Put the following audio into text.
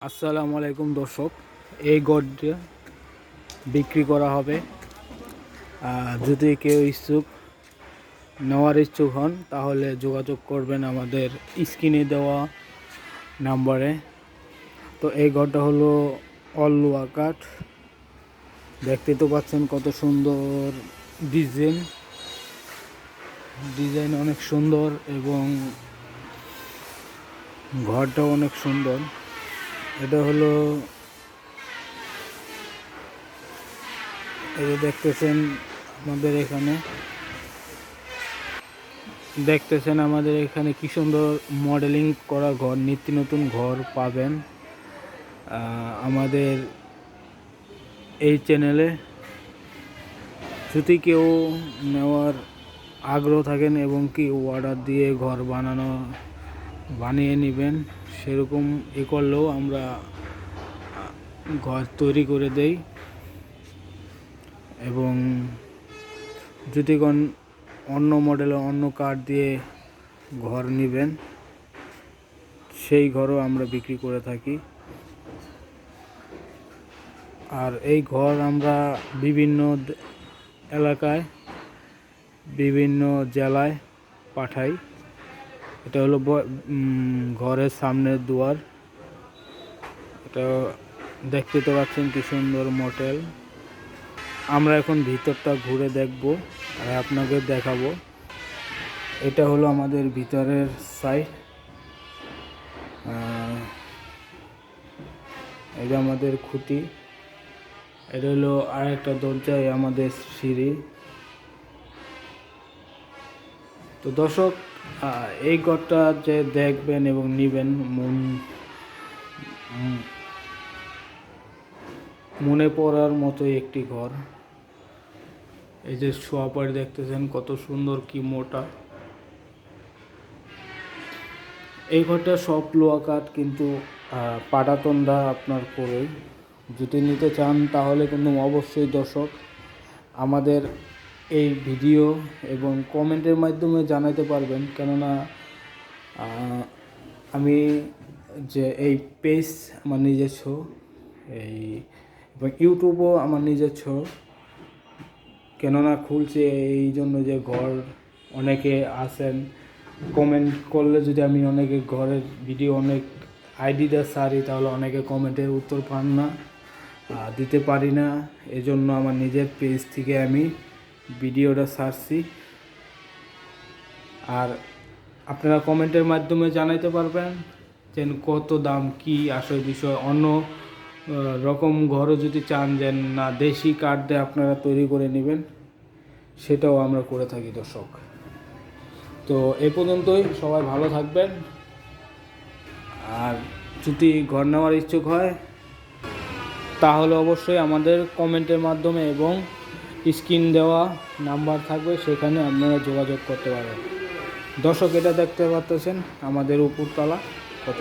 আসসালামু আলাইকুম দর্শক, এই গড়টা বিক্রি করা হবে। যদি কেউ নেওয়ার ইচ্ছুক হন তাহলে যোগাযোগ করবেন আমাদের স্ক্রিনে দেওয়া নাম্বারে। তো এই গড়টা হলো অলুয়া কাঠ। দেখতে তো পাচ্ছেন কত সুন্দর ডিজাইন অনেক সুন্দর এবং ঘরটাও অনেক সুন্দর। এটা হলো এই যে দেখতেছেন আমাদের এখানে কি সুন্দর মডেলিং করা ঘর, নিত্য নতুন ঘর পাবেন আমাদের এই চ্যানেলে। যদি কেউ নেওয়ার আগ্রহ থাকেন এবং কি অর্ডার দিয়ে ঘর বানিয়ে নেবেন, সেরকম করলেও আমরা ঘর তৈরি করে দেই। এবং যদি কোন অন্য মডেলের অন্য কাঠ দিয়ে ঘর নেবেন, সেই ঘরও আমরা বিক্রি করে থাকি। আর এই ঘর আমরা বিভিন্ন এলাকায়, বিভিন্ন জেলায় পাঠাই। এটা হলো ঘরের সামনের দুয়ার। এটা দেখতে তো পাচ্ছেন কি সুন্দর মডেল। আমরা এখন ভিতরটা ঘুরে দেখব আর আপনাকে দেখাবো। এটা হলো আমাদের ভিতরের সাইড। এটা আমাদের খুঁটি। এটা হলো আরেকটা দরজায় আমাদের সিঁড়ি। তো দর্শক, এই ঘরটা যে দেখবেন এবং নেবেন, মনে পড়ার মতো একটি ঘর। এই যে সোয়াপার দেখতেছেন কত সুন্দর, কি মোটা। এই ঘরটা সব লোহা কাঠ, কিন্তু পাটাতনটা আপনার পরেই। যদি নিতে চান তাহলে কিন্তু অবশ্যই দর্শক আমাদের এই ভিডিও এবং কমেন্টের মাধ্যমে জানাতে পারবেন। কেননা আমি যে এই পেজ আমার নিজস্ব, এবং ইউটিউবও আমার নিজস্ব। কেননা খুলছে এই জন্য যে ঘর অনেকে আসেন কমেন্ট করলে, যদি আমি অনেকে ঘরের ভিডিও অনেক আইডিটা সারি তাহলে অনেকে কমেন্টের উত্তর পান না, দিতে পারি না। এজন্য আমার নিজের পেজ থেকে আমি ভিডিওটা ছাড়ছি। আর আপনারা কমেন্টের মাধ্যমে জানাইতে পারবেন যে কত দাম, কি আসল বিষয়। অন্য রকম ঘরও যদি চান যে না দেশি কাঠ দিয়ে আপনারা তৈরি করে নেবেন, সেটাও আমরা করে থাকি দর্শক। তো এই পর্যন্তই, সবাই ভালো থাকবেন। আর যদি ঘর নেওয়ার ইচ্ছুক হয় তাহলে অবশ্যই আমাদের কমেন্টের মাধ্যমে এবং স্ক্রিন দেওয়া নাম্বার থাকবে, সেখানে আপনারা যোগাযোগ করতে পারবেন। দর্শক, এটা দেখতে পাচ্ছেন আমাদের উপরতলা কত